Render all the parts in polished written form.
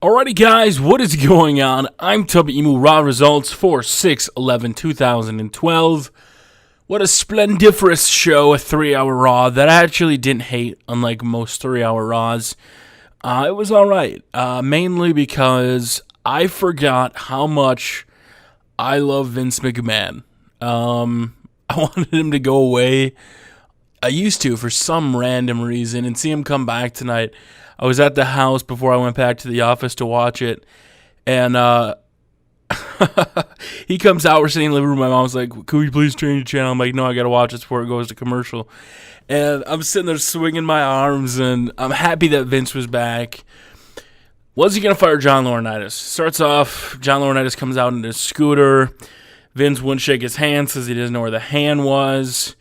Alrighty guys, what is going on? I'm Tubby. Raw results for 6/11/2012. What a splendiferous show, a 3-hour Raw that I actually didn't hate, unlike most 3-hour Raws. It was alright, mainly because I forgot how much I love Vince McMahon. I wanted him to go away. I used to for some random reason, and see him come back tonight. I was at the house before I went back to the office to watch it, and he comes out. We're sitting in the living room. My mom's like, "Could we please change the channel?" I'm like, "No, I gotta watch this before it goes to commercial." And I'm sitting there swinging my arms, and I'm happy that Vince was back. Was he gonna fire John Laurinaitis? Starts off, John Laurinaitis comes out in his scooter. Vince wouldn't shake his hand, says he doesn't know where the hand was.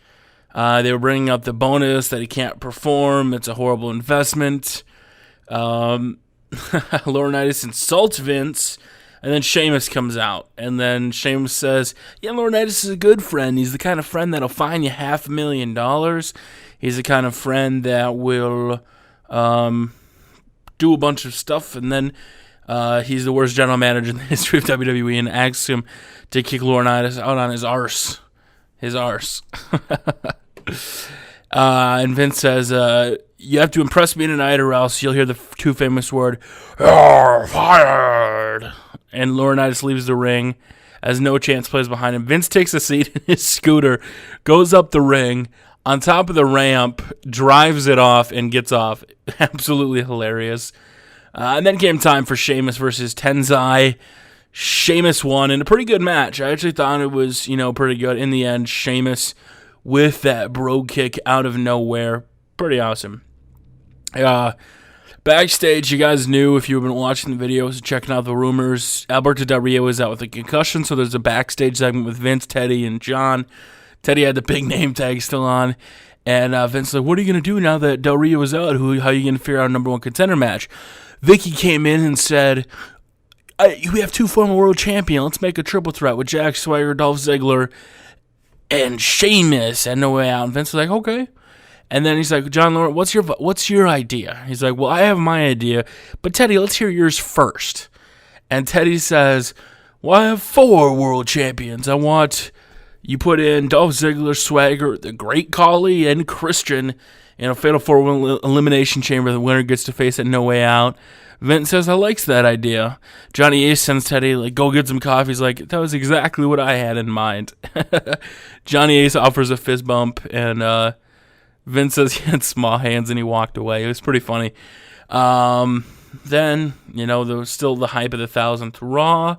They were bringing up the bonus that he can't perform. It's a horrible investment. Laurinaitis insults Vince, and then Sheamus comes out, and then Sheamus says, "Yeah, Laurinaitis is a good friend. He's the kind of friend that'll fine you $500,000. He's the kind of friend that will do a bunch of stuff," and then he's the worst general manager in the history of WWE, and asks him to kick Laurinaitis out on his arse. His arse. And Vince says, "You have to impress me tonight, or else you'll hear the too famous word, 'You're fired.'" And Laurinaitis leaves the ring as No Chance plays behind him. Vince takes a seat in his scooter, goes up the ring, on top of the ramp, drives it off, and gets off. Absolutely hilarious. And then came time for Sheamus versus Tenzai. Sheamus won in a pretty good match. I actually thought it was, pretty good. In the end, Sheamus with that bro kick out of nowhere. Pretty awesome. Backstage, you guys knew if you've been watching the videos and checking out the rumors, Alberto Del Rio was out with a concussion, so there's a backstage segment with Vince, Teddy, and John. Teddy had the big name tag still on, and Vince said, "What are you going to do now that Del Rio is out? How are you going to figure out a number one contender match?" Vicky came in and said, "We have two former world champions. Let's make a triple threat with Jack Swagger, Dolph Ziggler, and Sheamus and No Way Out." And Vince was like, "Okay." And then he's like, "John Lawrence, what's your idea?" He's like, "Well, I have my idea, but Teddy, let's hear yours first." And Teddy says, "Well, I have 4 world champions. I want you put in Dolph Ziggler, Swagger, the Great Khali, and Christian in a Fatal 4-Way Elimination Chamber. The winner gets to face it No Way Out." Vince says, "I likes that idea." Johnny Ace sends Teddy, go get some coffee. He's like, "That was exactly what I had in mind." Johnny Ace offers a fist bump, and Vince says he had small hands, and he walked away. It was pretty funny. Then, there was still the hype of the 1,000th Raw.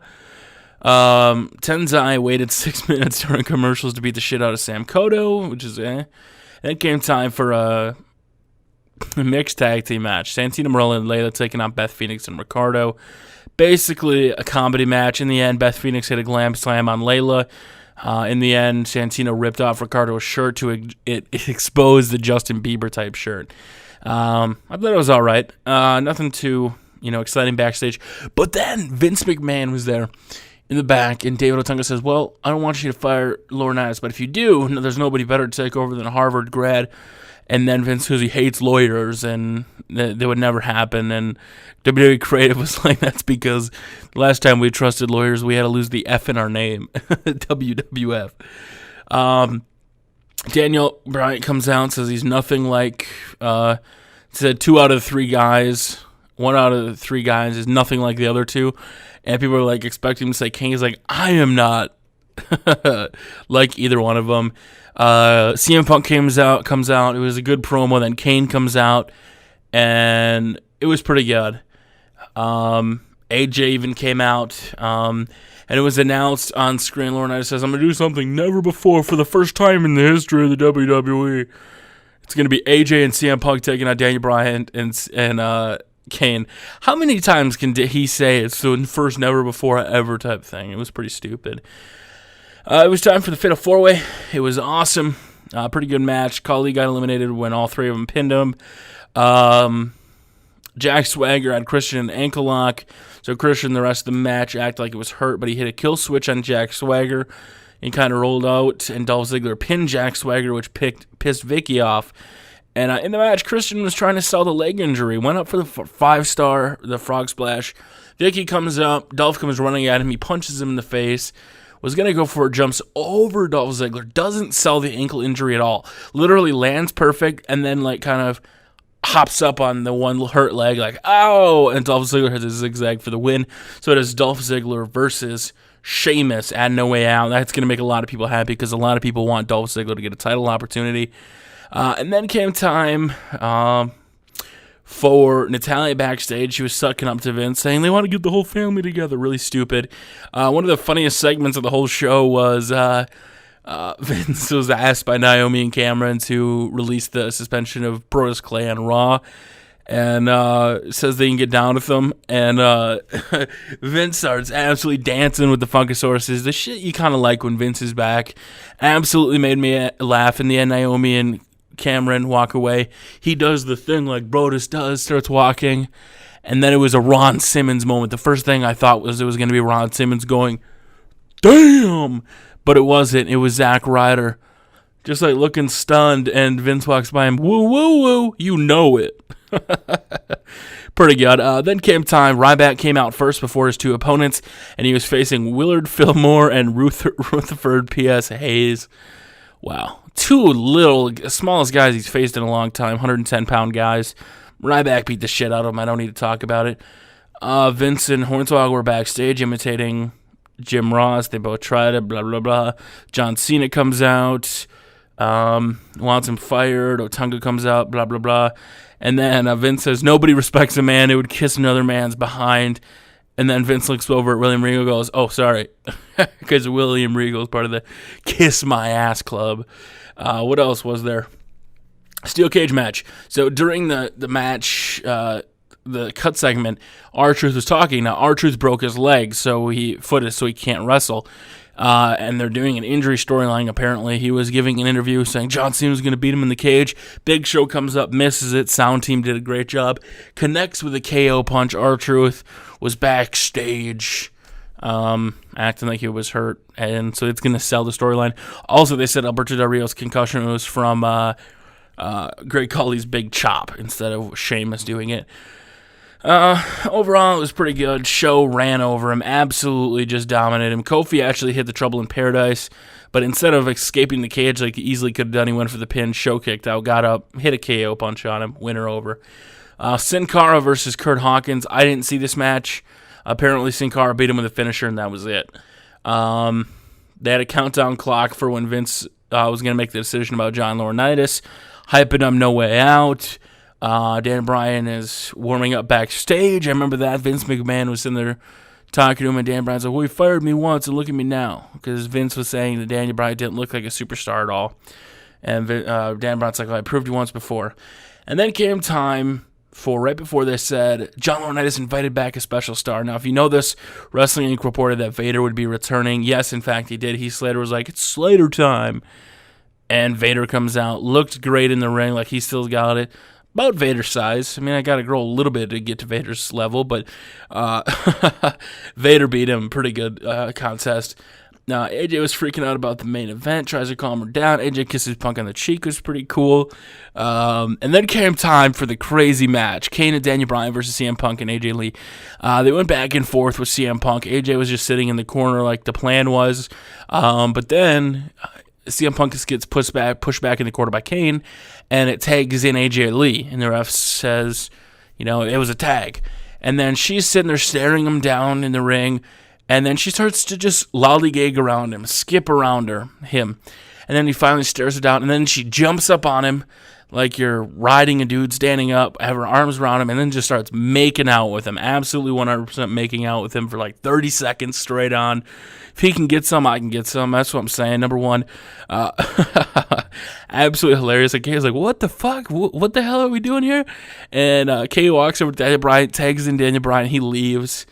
Tenzai waited 6 minutes during commercials to beat the shit out of Sam Kodo, which is Then came time for a mixed tag team match. Santino Marella and Layla taking on Beth Phoenix and Ricardo. Basically a comedy match. In the end, Beth Phoenix hit a glam slam on Layla. In the end, Santino ripped off Ricardo's shirt to expose the Justin Bieber type shirt. I thought it was all right. Nothing too exciting backstage. But then Vince McMahon was there in the back, and David Otunga says, "Well, I don't want you to fire Laurinaitis, but if you do, there's nobody better to take over than a Harvard grad." And then Vince says he hates lawyers, and that would never happen. And WWE Creative was like, "That's because the last time we trusted lawyers, we had to lose the F in our name." WWF. Daniel Bryan comes out and says he's nothing like, said 2 out of 3 guys, 1 out of the 3 guys is nothing like the other 2. And people are expecting him to say Kane. He's like, "I am not like either one of them." CM Punk comes out. It was a good promo. Then Kane comes out, and it was pretty good. AJ even came out, and it was announced on screen. Laurinaitis says, "I'm going to do something never before for the first time in the history of the WWE. It's going to be AJ and CM Punk taking out Daniel Bryan and Kane." How many times can he say it's the first never before ever type thing? It was pretty stupid. It was time for the Fatal 4-Way. It was awesome. Pretty good match. Khali got eliminated when all 3 of them pinned him. Jack Swagger had Christian in ankle lock. So Christian, the rest of the match, acted like it was hurt, but he hit a kill switch on Jack Swagger and kind of rolled out. And Dolph Ziggler pinned Jack Swagger, which pissed Vicky off. And in the match, Christian was trying to sell the leg injury. Went up for the 5-star, the frog splash. Vicky comes up. Dolph comes running at him. He punches him in the face. Was going to go for it. Jumps over Dolph Ziggler. Doesn't sell the ankle injury at all. Literally lands perfect. And then kind of hops up on the one hurt leg. Ow! And Dolph Ziggler has a zigzag for the win. So it is Dolph Ziggler versus Sheamus at No Way Out. That's going to make a lot of people happy because a lot of people want Dolph Ziggler to get a title opportunity. And then came time for Natalya backstage. She was sucking up to Vince, saying they want to get the whole family together. Really stupid. One of the funniest segments of the whole show was Vince was asked by Naomi and Cameron to release the suspension of Brodus Clay on Raw. And says they can get down with them. And Vince starts absolutely dancing with the Funkosauruses. The shit you kind of like when Vince is back. Absolutely made me laugh. In the end, Naomi and Cameron walk away. He does the thing like Brodus does, starts walking. And then it was a Ron Simmons moment. The first thing I thought was it was going to be Ron Simmons going, damn! But it wasn't. It was Zack Ryder. Just looking stunned. And Vince walks by him. Woo, woo, woo. You know it. Pretty good. Then came time. Ryback came out first before his two opponents, and he was facing Willard Fillmore and Rutherford P.S. Hayes. Wow. Two smallest guys he's faced in a long time, 110-pound guys. Ryback beat the shit out of him. I don't need to talk about it. Vince and Hornswoggle were backstage imitating Jim Ross. They both tried it, blah, blah, blah. John Cena comes out, wants him fired. Otunga comes out, blah, blah, blah. And then Vince says, nobody respects a man who would kiss another man's behind. And then Vince looks over at William Regal and goes, oh, sorry. Because William Regal is part of the Kiss My Ass Club. What else was there? Steel cage match. So during the match, the cut segment, R-Truth was talking. Now, R-Truth broke his leg, so he can't wrestle. And they're doing an injury storyline, apparently. He was giving an interview saying John Cena was going to beat him in the cage. Big Show comes up, misses it. Sound team did a great job. Connects with a KO punch. R-Truth was backstage acting like he was hurt. And so it's going to sell the storyline. Also, they said Alberto Del Rio's concussion was from Great Khali's big chop instead of Sheamus doing it. Overall, it was pretty good. Show ran over him, absolutely just dominated him. Kofi actually hit the Trouble in Paradise, but instead of escaping the cage like he easily could have done, he went for the pin. Show kicked out, got up, hit a KO punch on him, winner over. Sin Cara versus Kurt Hawkins. I didn't see this match. Apparently, Sin Cara beat him with a finisher, and that was it. They had a countdown clock for when Vince was going to make the decision about John Laurinaitis, hyping him No Way Out. Dan Bryan is warming up backstage. I remember that. Vince McMahon was in there talking to him, and Dan Bryan's like, well, he fired me once, and look at me now. Because Vince was saying that Daniel Bryan didn't look like a superstar at all. And Dan Bryan's like, well, I proved you once before. And then came time for, right before they said, John Laurinaitis invited back a special star. Now, if you know this, Wrestling Inc. reported that Vader would be returning. Yes, in fact, he did. Heath Slater was like, it's Slater time. And Vader comes out, looked great in the ring, like he still got it. About Vader's size. I mean, I got to grow a little bit to get to Vader's level, but Vader beat him. Pretty good contest. Now, AJ was freaking out about the main event, tries to calm her down. AJ kisses Punk on the cheek, was pretty cool. And then came time for the crazy match. Kane and Daniel Bryan versus CM Punk and AJ Lee. They went back and forth with CM Punk. AJ was just sitting in the corner like the plan was. But then CM Punk gets pushed back in the corner by Kane, and it tags in AJ Lee. And the ref says, it was a tag. And then she's sitting there staring him down in the ring. And then she starts to just lollygag around him, skip around him. And then he finally stares her down, and then she jumps up on him like you're riding a dude standing up, have her arms around him, and then just starts making out with him. Absolutely 100% making out with him for like 30 seconds straight on. If he can get some, I can get some. That's what I'm saying. Number one, absolutely hilarious. Like, Kay's like, what the fuck? What the hell are we doing here? And Kay walks over to Daniel Bryan, tags in Daniel Bryan, he leaves.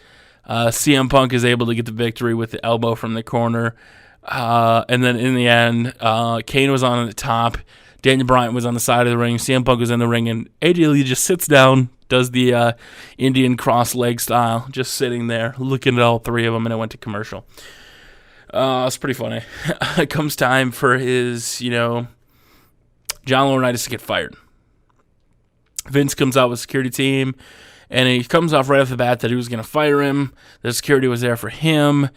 CM Punk is able to get the victory with the elbow from the corner. And then in the end, Kane was on the top. Daniel Bryan was on the side of the ring. CM Punk was in the ring. And AJ Lee just sits down, does the Indian cross leg style, just sitting there looking at all three of them. And it went to commercial. It's pretty funny. It comes time for his, John Laurinaitis to get fired. Vince comes out with security team, and he comes off right off the bat that he was going to fire him. The security was there for him.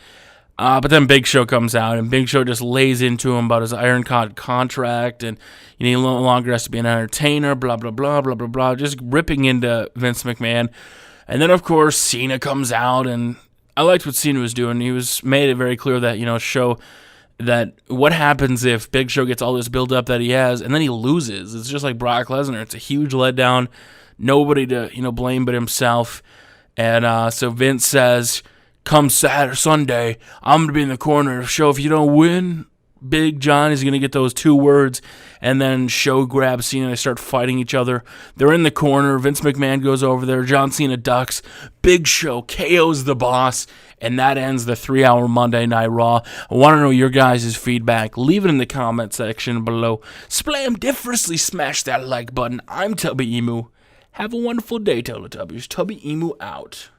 But then Big Show comes out, and Big Show just lays into him about his ironclad contract, and he no longer has to be an entertainer, blah, blah, blah, blah, blah, blah, just ripping into Vince McMahon. And then, of course, Cena comes out, and I liked what Cena was doing. He made it very clear that, show that what happens if Big Show gets all this build-up that he has, and then he loses. It's just like Brock Lesnar. It's a huge letdown. Nobody to, blame but himself. And so Vince says, come Saturday, Sunday, I'm going to be in the corner. Show, if you don't win, Big John is going to get those 2 words. And then Show grabs Cena and they start fighting each other. They're in the corner. Vince McMahon goes over there. John Cena ducks. Big Show KOs the boss. And that ends the 3-hour Monday Night Raw. I want to know your guys' feedback. Leave it in the comment section below. Splamdiferously smash that like button. I'm Tubby Emu. Have a wonderful day, Teletubbies. Tubby Emu out.